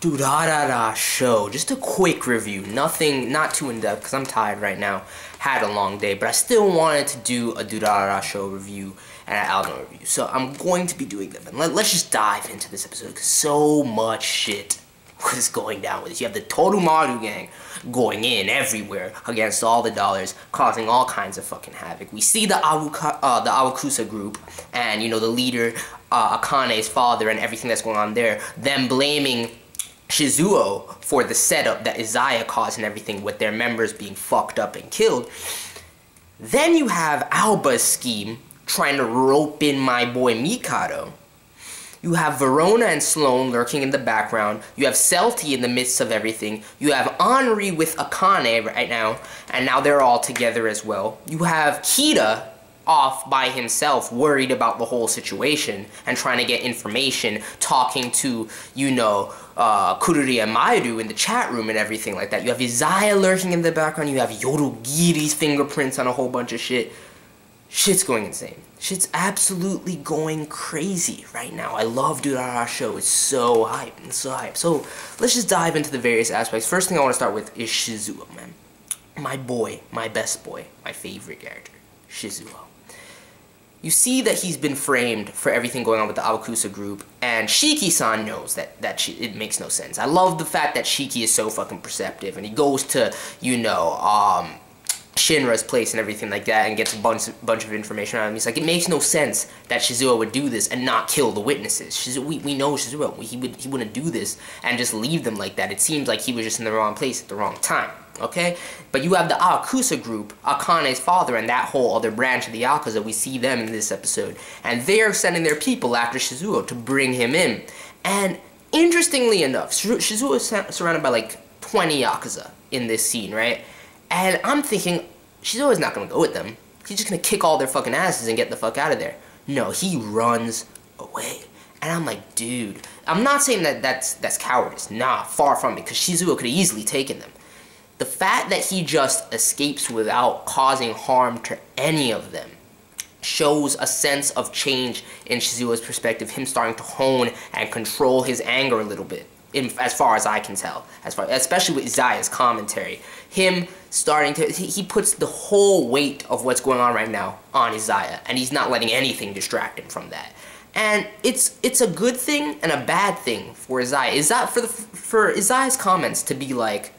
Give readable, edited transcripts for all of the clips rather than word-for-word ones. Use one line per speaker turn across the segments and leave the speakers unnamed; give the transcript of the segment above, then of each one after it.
Durarara Shou. Just a quick review. Nothing, not too in-depth, because I'm tired right now. Had a long day, but I still wanted to do a Durarara Shou review and an album review. So I'm going to be doing them. And let's just dive into this episode, because so much shit was going down with this. You have the Toramaru gang going in everywhere against all the dollars, causing all kinds of fucking havoc. We see the Awakusa group, and you know, the leader, Akane's father, and everything that's going on there. Them blaming Shizuo for the setup that Izaya caused and everything, with their members being fucked up and killed. Then you have Aoba's scheme trying to rope in my boy Mikado. You have Varona and Sloan lurking in the background. You have Celty in the midst of everything. You have Anri with Akane right now, and now they're all together as well. You have Kida off by himself, worried about the whole situation and trying to get information, talking to, you know, Kururi and Maeru in the chat room and everything like that. You have Izaya lurking in the background. You have Yodogiri's fingerprints on a whole bunch of shit. Shit's going insane. Shit's absolutely going crazy right now. I love DRRR Shou. It's so hype. It's so hype. So let's just dive into the various aspects. First thing I want to start with is Shizuo, man. My boy, my best boy, my favorite character, Shizuo. You see that he's been framed for everything going on with the Awakusa group, and Shiki-san knows that it makes no sense. I love the fact that Shiki is so fucking perceptive, and he goes to, you know, Shinra's place and everything like that, and gets a bunch of information on him. He's like, it makes no sense that Shizuo would do this and not kill the witnesses. We know Shizuo. He wouldn't do this and just leave them like that. It seems like he was just in the wrong place at the wrong time. Okay? But you have the Awakusa group, Akane's father, and that whole other branch of the Yakuza. We see them in this episode. And they're sending their people after Shizuo to bring him in. And interestingly enough, Shizuo is surrounded by like 20 Yakuza in this scene, right? And I'm thinking, Shizuo's not going to go with them. He's just going to kick all their fucking asses and get the fuck out of there. No, he runs away. And I'm like, dude, I'm not saying that that's cowardice. Nah, far from it, because Shizuo could have easily taken them. The fact that he just escapes without causing harm to any of them shows a sense of change in Shizuo's perspective, him starting to hone and control his anger a little bit, as far as I can tell, especially with Izaya's commentary. Him starting to, he puts the whole weight of what's going on right now on Izaya, and he's not letting anything distract him from that. And it's a good thing and a bad thing for Izaya. For Izaya's comments to be like,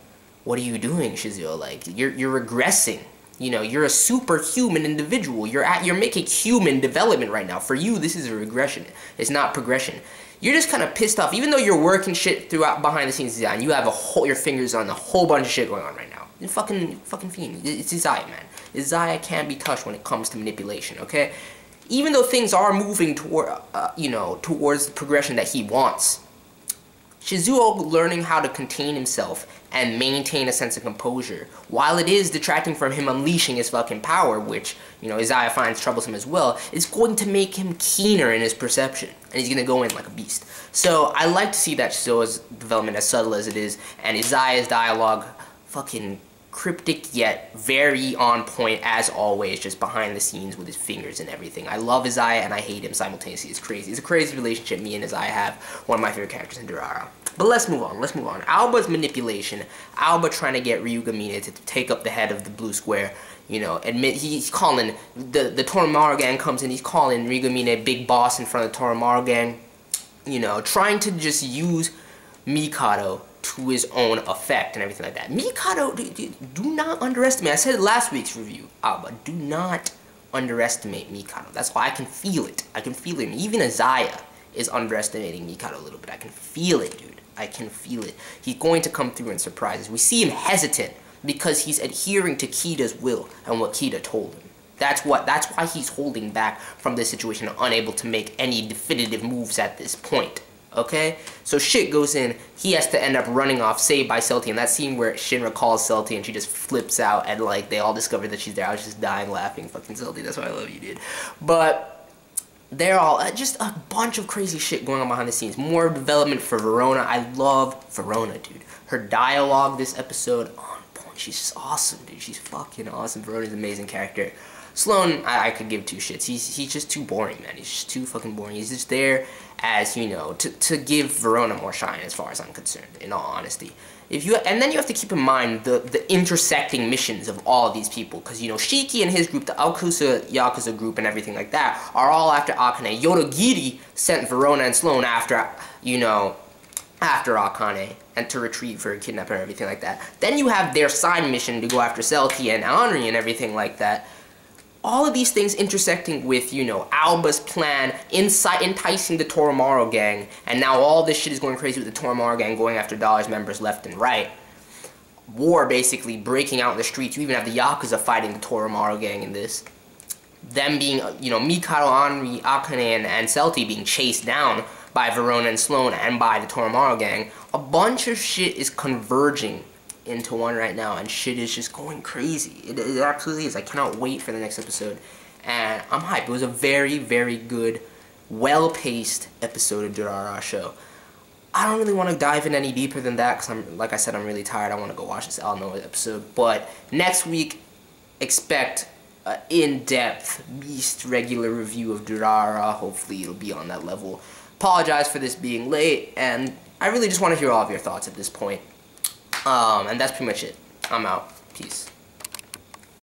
what are you doing, Shizuo? Like, you're regressing. You know, you're a superhuman individual. You're making human development right now. For you, this is a regression. It's not progression. You're just kind of pissed off, even though you're working shit throughout behind the scenes, and you have your fingers on a whole bunch of shit going on right now. You're fucking fiend. It's Izaya, man. Izaya can't be touched when it comes to manipulation. Okay, even though things are moving toward, towards the progression that he wants. Shizuo learning how to contain himself and maintain a sense of composure, while it is detracting from him unleashing his fucking power, which, you know, Izaya finds troublesome as well, is going to make him keener in his perception, and he's going to go in like a beast. So I like to see that Shizuo's development, as subtle as it is, and Izaya's dialogue, fucking cryptic yet very on point as always, just behind the scenes with his fingers and everything. I love Izaya and I hate him simultaneously. It's crazy. It's a crazy relationship me and Izaya have. One of my favorite characters in Durarara. But let's move on. Aoba's manipulation. Aoba trying to get ryugamine to take up the head of the blue square. You know, he's calling the Toramaru gang comes in. He's calling ryugamine big boss in front of the Toramaru gang. You know, trying to just use Mikado to his own effect and everything like that. Mikado, do not underestimate. I said it last week's review, Aoba. Do not underestimate Mikado. That's why I can feel it. I can feel it. Even Izaya is underestimating Mikado a little bit. I can feel it, dude. I can feel it. He's going to come through and surprise us. We see him hesitant because he's adhering to Kida's will and what Kida told him. That's why he's holding back from this situation and unable to make any definitive moves at this point. Okay? So shit goes in. He has to end up running off, saved by Celty. And that scene where Shinra calls Celty and she just flips out and like they all discover that she's there. I was just dying laughing. Fucking Celty, that's why I love you, dude. But they're all just a bunch of crazy shit going on behind the scenes. More development for Varona. I love Varona, dude. Her dialogue this episode on point. She's just awesome, dude. She's fucking awesome. Varona's an amazing character. Sloan, I could give two shits. He's just too boring, man. He's just too fucking boring. He's just there as, you know, to give Varona more shine, as far as I'm concerned, in all honesty. And then you have to keep in mind the intersecting missions of all of these people, because, you know, Shiki and his group, the Aokusa Yakuza group and everything like that, are all after Akane. Yodogiri sent Varona and Sloan after, you know, after Akane, and to retrieve her, kidnap her, and everything like that. Then you have their side mission to go after Celty and Anri and everything like that. All of these things intersecting with, you know, Aoba's plan, enticing the Toramaru gang, and now all this shit is going crazy with the Toramaru gang going after Dollar's members left and right. War basically breaking out in the streets. You even have the Yakuza fighting the Toramaru gang in this. Them being, you know, Mikado, Anri, Akane, and Celty being chased down by Varona and Sloan and by the Toramaru gang. A bunch of shit is converging into one right now, and shit is just going crazy. It absolutely is. I cannot wait for the next episode, and I'm hyped. It was a very, very good, well-paced episode of DRRR Shou. I don't really want to dive in any deeper than that, because like I said, I'm really tired. I want to go watch this Alno episode, but next week, expect an in-depth, beast regular review of DRRR. Hopefully it'll be on that level. Apologize for this being late, and I really just want to hear all of your thoughts at this point. And that's pretty much it. I'm out. Peace.